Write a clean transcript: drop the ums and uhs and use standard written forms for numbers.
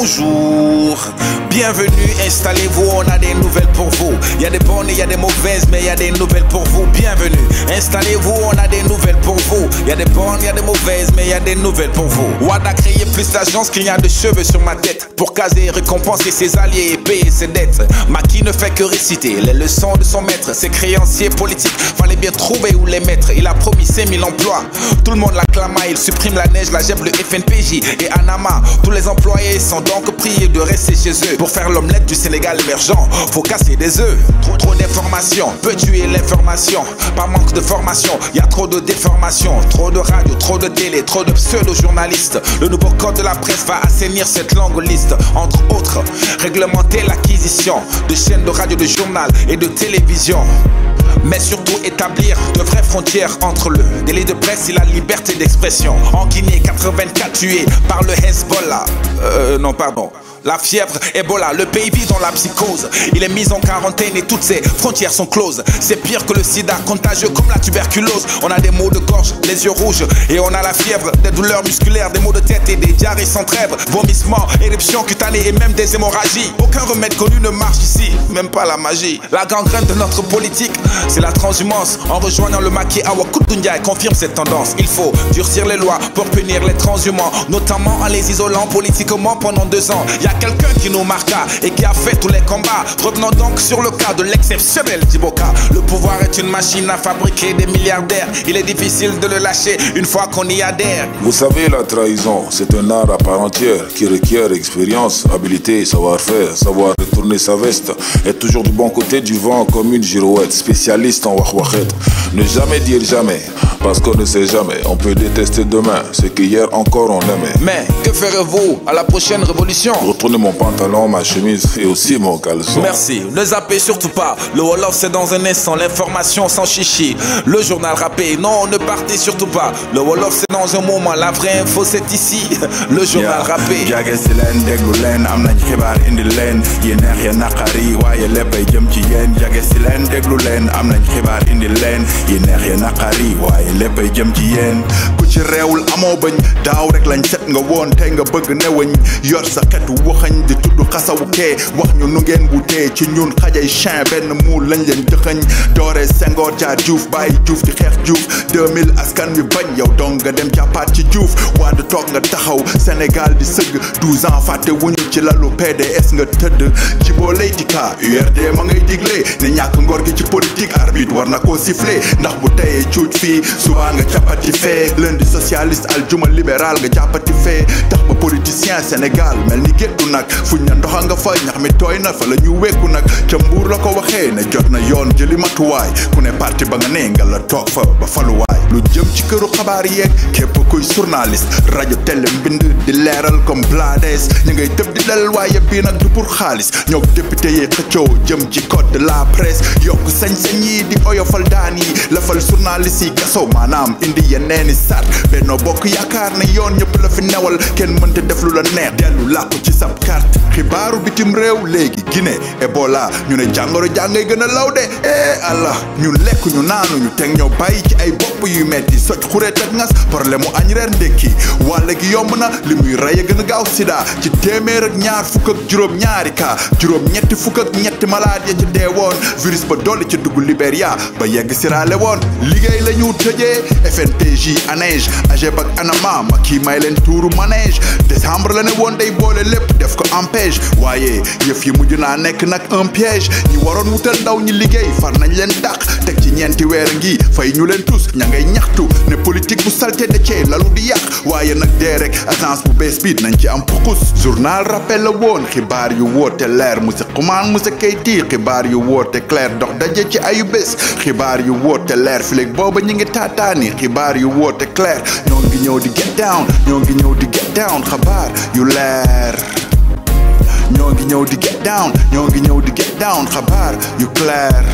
bonjour, bienvenue, installez-vous, on a des nouvelles pour vous. Il y a des bonnes et il y a des mauvaises, mais il y a des nouvelles pour vous. Bienvenue, installez-vous, on a des nouvelles pour vous. Il y a des bonnes, il y a des mauvaises, mais il y a des nouvelles pour vous. Wad a créé plus d'agences qu'il y a de cheveux sur ma tête, pour caser et récompenser ses alliés et payer ses dettes. Maki ne fait que réciter les leçons de son maître. Ses créanciers politiques, fallait bien trouver où les mettre. Il a promis 5000 emplois, tout le monde l'acclama. Il supprime la neige, la gève, le FNPJ et Anama. Tous les employés sont donc priés de rester chez eux. Pour faire l'omelette du Sénégal émergent, faut casser des œufs. Trop d'informations peut tuer l'information. Par manque de formation, y a trop de déformation. Trop de radio, trop de télé, trop de pseudo-journalistes. Le nouveau code de la presse va assainir cette longue liste. Entre autres, réglementer l'acquisition de chaînes de radio, de journal et de télévision. Mais surtout établir de vraies frontières entre le délit de presse et la liberté d'expression. En Guinée, 84 tués par le Hezbollah. La fièvre, Ebola, le pays vit dans la psychose. Il est mis en quarantaine et toutes ses frontières sont closes. C'est pire que le sida, contagieux comme la tuberculose. On a des maux de gorge, les yeux rouges et on a la fièvre. Des douleurs musculaires, des maux de tête et des diarrhées sans trêve. Vomissements, éruptions cutanées et même des hémorragies. Aucun remède connu ne marche ici, même pas la magie. La gangrène de notre politique, c'est la transhumance. En rejoignant le Macky, Awa Koutounia confirme cette tendance. Il faut durcir les lois pour punir les transhumants, notamment en les isolant politiquement pendant 2 ans. Y a quelqu'un qui nous marqua et qui a fait tous les combats. Revenons donc sur le cas de l'exceptionnel Djiboka. Le pouvoir est une machine à fabriquer des milliardaires. Il est difficile de le lâcher une fois qu'on y adhère. Vous savez, la trahison, c'est un art à part entière qui requiert expérience, habileté, savoir-faire, savoir retourner sa veste, être toujours du bon côté du vent comme une girouette, spécialiste en wahwahet. Ne jamais dire jamais, parce qu'on ne sait jamais. On peut détester demain ce qu'hier encore on aimait. Mais que ferez-vous à la prochaine révolution? Retourner mon pantalon, ma chemise et aussi mon caleçon. Merci, ne zappez surtout pas. Le Wolof c'est dans un instant, l'information sans chichi. Le journal rappé, non ne partez surtout pas. Le Wolof c'est dans un moment, la vraie info c'est ici. Le journal rappé. Jage si leen déglu leen am nañ xibaar indi leen yi neex ya naqari waaye léppay jëm ci yéen. Jage si leen déglu leen am nañ xibaar indi leen yi neex ya naqari waaye léppay jëm ci yéen. Ku ci réewul amoo bañ daaw rek lañ set nga woon tey nga bëgg neweñ yor sa xetu waxañ di tudd xasawu kee wax ñu nu ngeen wutee ci ñun xajay chien benn muul lañ leen dëxëñ doore Senghor jaar Diouf bàyyi Diouf di xeex Diouf 2000 askan wi bañ yow dong nga dem jàppaat ci Diouf Wade toog nga taxaw Sénégal di sëgg 12 ans fàtte wuñu ci lalu PDS nga tëdd Djibo Leyti Ka URD ma ngay digle ne ñàkk ngor gi ci politique arbitre war na koo sifflé ndax bu teyee cuuj fii suba nga jàppati fee lundi socialiste aljuma libéral nga jàppati fee tax ba politicien Sénégal mel ni géttu nag fuñ na ndoxa nga fa ñax mi tooy na fa la ñu wekku nag ca Mbuur la ko waxee ne jot na yoon jëli matuwaay ku ne parti ba nga ne nga la toog fa ba faluwaay lu jëm ci këru xabaar yeeg képp kuy journaliste rajo télé mbind di leeral comme Blades ñu ngay tëb di dal waaye bii nag du pour xaalis ñoo député yi xëccoo jëm ci code de la presse yokk sañ-sañ yi di oyofal daan yi lafal journaliste yi gaso maanaam indi yeneeni sart Benno Bokk Yaakaar ne yoon ñëpp la fi newal kenn mënta def lu la neex dellu làqu ci sab carte xibaaru bitim réew léegi Guinée Ebola ñu ne jàngoro jàngay gën a law de Allah ñun lekk ñu naanu ñu teg ñoo bàyyi ci ay bopp yu metti soj xureet ak ngas problème mu añ reer ndekki wàlle gi yomb na li muy rey a gën a gaaw sida ci téeméer ak ñaar fukk ak juróom-ñaari cas juróom-ñetti fukk ak ñetti malade ya ci dee woon virus ba dolli ci dugg Libéria ba yegg Sierra Leone liggéey la ñu tëjee FNPJ ANEJ AGEP ak ANAMA ma kii may leen tuuru manège décembre la ne woon day boole lépp def ko empêche waaye yëf yi mujj naa nekk nag un piège ñi waroon wutal ndaw ñi liggéey far nañ leen dàq teg ci ñeenti weer ngi fay ñu leen tus ña ngay ñaxtu ne politique bu salte de cee lalu di yàq waaye nag dee rek agence bu bees bi nañ ci am pukus journal rappel la woon xibaar yu woote leer monsieur Xuman monsieur Keyti xibaar yu woote clair dox daje ci ayu bés xibaar yu woote leer fileeg booba ñi ngi taataani xibaar yu woote clair ñoo ngi ñëw di get down ñoo ngi ñëw di get down xabaar yu leer ñoo ngi ñëw di get down ñoo ngi ñëw di get down xabaar yu clair